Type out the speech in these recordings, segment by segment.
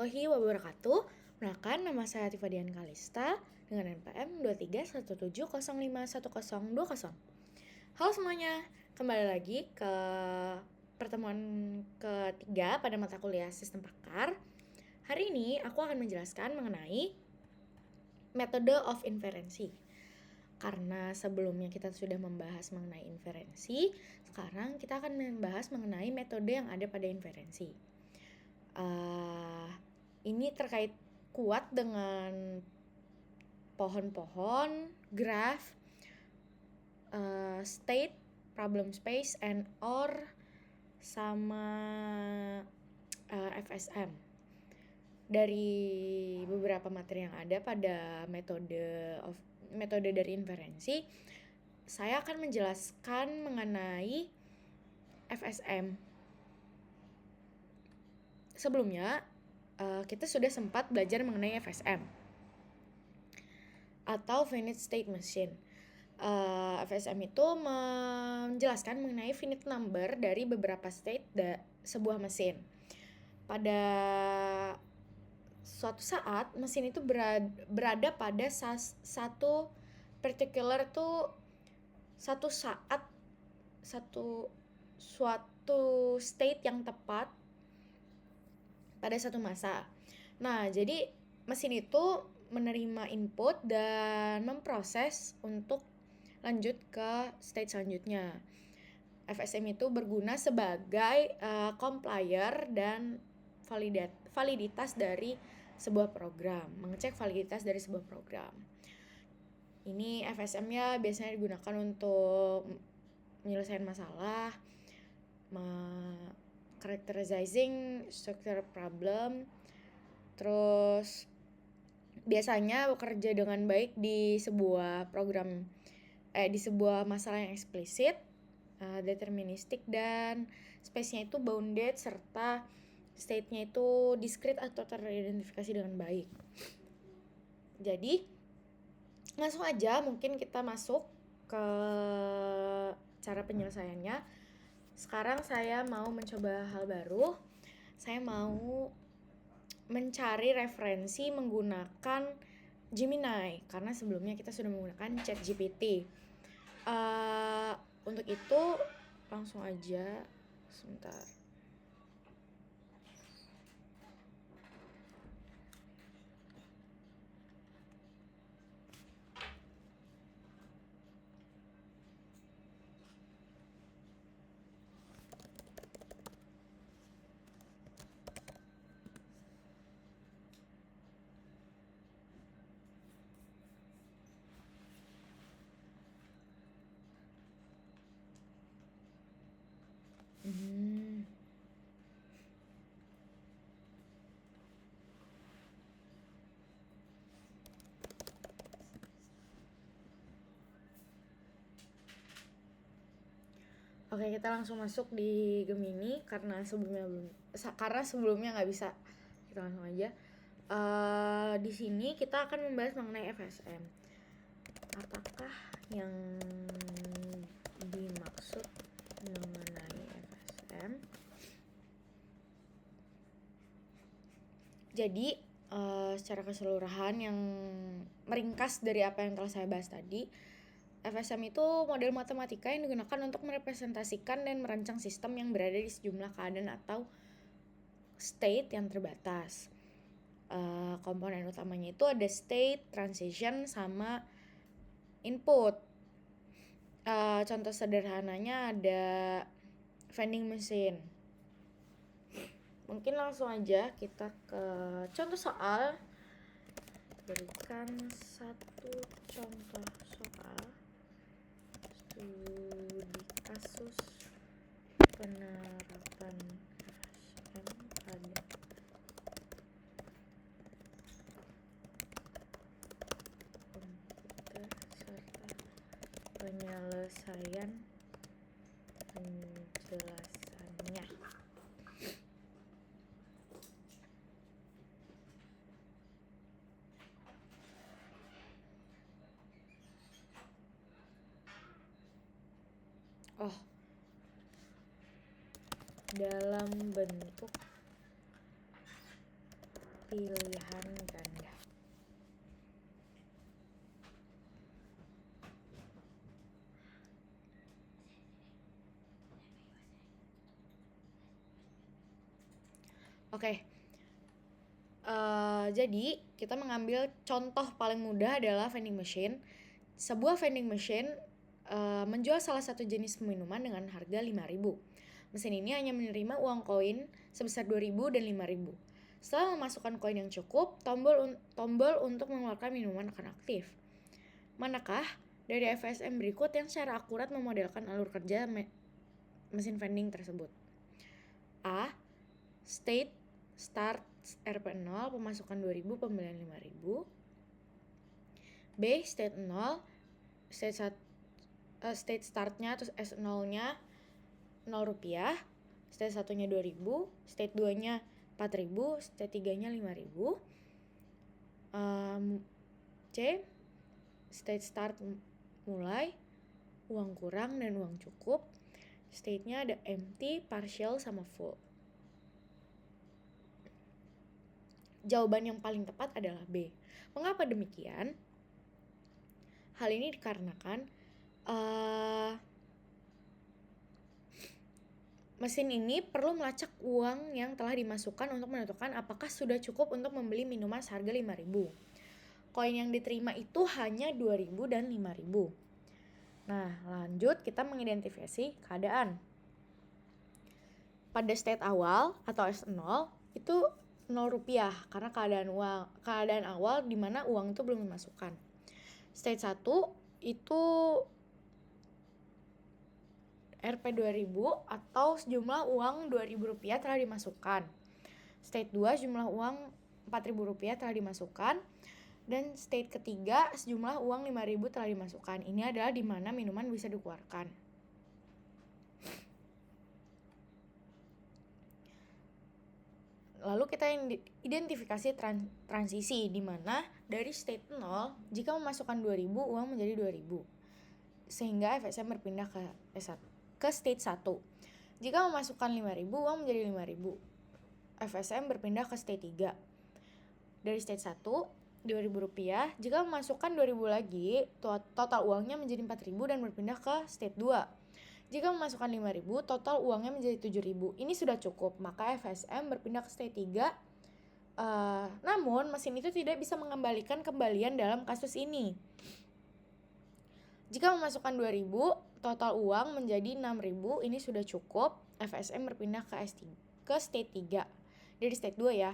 warahmatullahi wabarakatuh. Perkenalkan, nama saya Atifa Dian Kalista dengan NPM 2317051020. Halo semuanya, kembali lagi ke pertemuan ketiga pada mata kuliah Sistem Pakar. Hari ini aku akan menjelaskan mengenai metode of inferensi. Karena sebelumnya kita sudah membahas mengenai inferensi, sekarang kita akan membahas mengenai metode yang ada pada inferensi. Ini terkait kuat dengan pohon-pohon, graph, state, problem space, and or sama FSM. Dari beberapa materi yang ada pada metode dari inferensi, saya akan menjelaskan mengenai FSM. Sebelumnya, kita sudah sempat belajar mengenai FSM atau Finite State Machine. FSM itu menjelaskan mengenai finite number dari beberapa state sebuah mesin. Pada suatu saat mesin itu berada pada satu particular tuh suatu state yang tepat pada satu masa. Nah, jadi mesin itu menerima input dan memproses untuk lanjut ke state selanjutnya. FSM itu berguna sebagai compiler dan validitas dari sebuah program, mengecek validitas dari sebuah program. Ini FSM-nya biasanya digunakan untuk menyelesaikan masalah, characterizing structure problem, terus biasanya bekerja dengan baik di sebuah program di sebuah masalah yang eksplisit, deterministik, dan space-nya itu bounded serta state-nya itu discrete atau teridentifikasi dengan baik. Jadi langsung aja mungkin kita masuk ke cara penyelesaiannya. Sekarang saya mau mencoba hal baru. Saya mau mencari referensi menggunakan Gemini karena sebelumnya kita sudah menggunakan ChatGPT. Untuk itu langsung aja sebentar. Oke, kita langsung masuk di Gemini karena sebelumnya nggak bisa. Kita langsung aja. Di sini kita akan membahas mengenai FSM. Apakah yang dimaksud mengenai FSM? Jadi secara keseluruhan yang meringkas dari apa yang telah saya bahas tadi, FSM itu model matematika yang digunakan untuk merepresentasikan dan merancang sistem yang berada di sejumlah keadaan atau state yang terbatas. Komponen utamanya itu ada state, transition, sama input. Contoh sederhananya ada vending machine. Mungkin langsung aja kita ke contoh soal. Berikan satu contoh soal studi kasus penerapan FSM pada komputer serta penyelesaian penjelasannya. Dalam bentuk pilihan ganda. Oke. Jadi kita mengambil contoh paling mudah adalah vending machine. Sebuah vending machine menjual salah satu jenis minuman dengan harga 5.000. Mesin ini hanya menerima uang koin sebesar 2.000 dan 5.000. Setelah memasukkan koin yang cukup, tombol untuk mengeluarkan minuman akan aktif. Manakah dari FSM berikut yang secara akurat memodelkan alur kerja mesin vending tersebut? A. State start RP0, pemasukan 2.000, pembelian 5.000. B. State 0, state startnya terus S0-nya 0 rupiah, state 1-nya 2.000, state 2-nya 4.000, state 3-nya 5.000. C. State start mulai, uang kurang dan uang cukup. State-nya ada empty, partial, sama full. Jawaban yang paling tepat adalah B. Mengapa demikian? Hal ini dikarenakan mesin ini perlu melacak uang yang telah dimasukkan untuk menentukan apakah sudah cukup untuk membeli minuman seharga 5.000. Koin yang diterima itu hanya 2.000 dan 5.000. Nah, lanjut kita mengidentifikasi keadaan. Pada state awal atau S0 itu 0 rupiah karena keadaan awal di mana uang itu belum dimasukkan. State 1 itu Rp 2.000 atau sejumlah uang 2.000 rupiah telah dimasukkan. State 2 jumlah uang 4.000 rupiah telah dimasukkan. Dan state ketiga sejumlah uang 5.000 telah dimasukkan. Ini adalah di mana minuman bisa dikeluarkan. Lalu kita identifikasi transisi di mana dari state 0 jika memasukkan 2.000 uang menjadi 2.000. Sehingga FSM berpindah ke state 1. Jika memasukkan 5.000 uang menjadi 5.000. FSM berpindah ke state 3. Dari state 1 2.000 rupiah, jika memasukkan 2.000 lagi, total uangnya menjadi 4.000 dan berpindah ke state 2. Jika memasukkan 5.000, total uangnya menjadi 7.000. Ini sudah cukup, maka FSM berpindah ke state 3. Namun, mesin itu tidak bisa mengembalikan kembalian dalam kasus ini. Jika memasukkan 2.000, total uang menjadi 6.000. Ini sudah cukup, FSM berpindah ke state 3. Dari state 2 ya.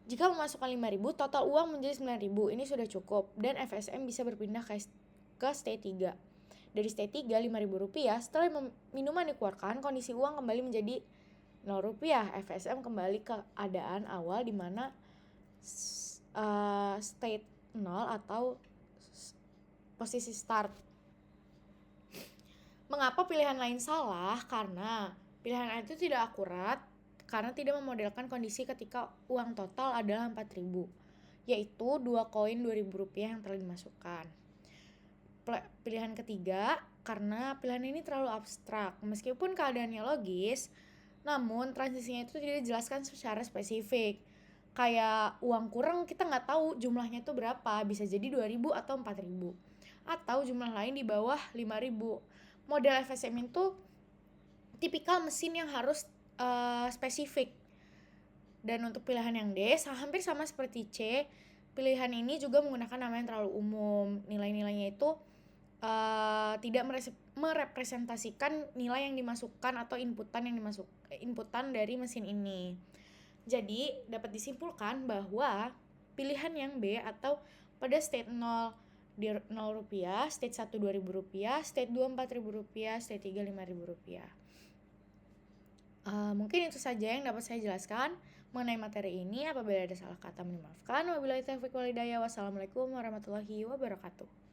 Jika memasukkan 5.000, total uang menjadi 9.000. Ini sudah cukup dan FSM bisa berpindah ke state 3. Dari state 3, 5.000 rupiah. Setelah minuman dikeluarkan, kondisi uang kembali menjadi 0 rupiah. FSM kembali ke keadaan awal di mana state 0 atau posisi start. Mengapa pilihan lain salah? Karena pilihan itu tidak akurat karena tidak memodelkan kondisi ketika uang total adalah 4.000, yaitu 2 koin 2.000 rupiah yang telah dimasukkan. Pilihan ketiga, karena pilihan ini terlalu abstrak. Meskipun keadaannya logis, namun transisinya itu tidak dijelaskan secara spesifik. Kayak uang kurang kita nggak tahu jumlahnya itu berapa, bisa jadi 2.000 atau 4.000. Atau jumlah lain di bawah 5.000. Model FSM itu tipikal mesin yang harus spesifik. Dan untuk pilihan yang D hampir sama seperti C, pilihan ini juga menggunakan nama yang terlalu umum. Nilai-nilainya itu tidak merepresentasikan nilai yang dimasukkan atau inputan dari mesin ini. Jadi dapat disimpulkan bahwa pilihan yang B atau pada state 0 rupiah, state 1 2.000 rupiah, state 2 4.000 rupiah, state 3 5.000 rupiah. Mungkin itu saja yang dapat saya jelaskan mengenai materi ini. Apabila ada salah kata, mohon dimaafkan. Wabillahi taufiq wal hidayah. Wassalamualaikum warahmatullahi wabarakatuh.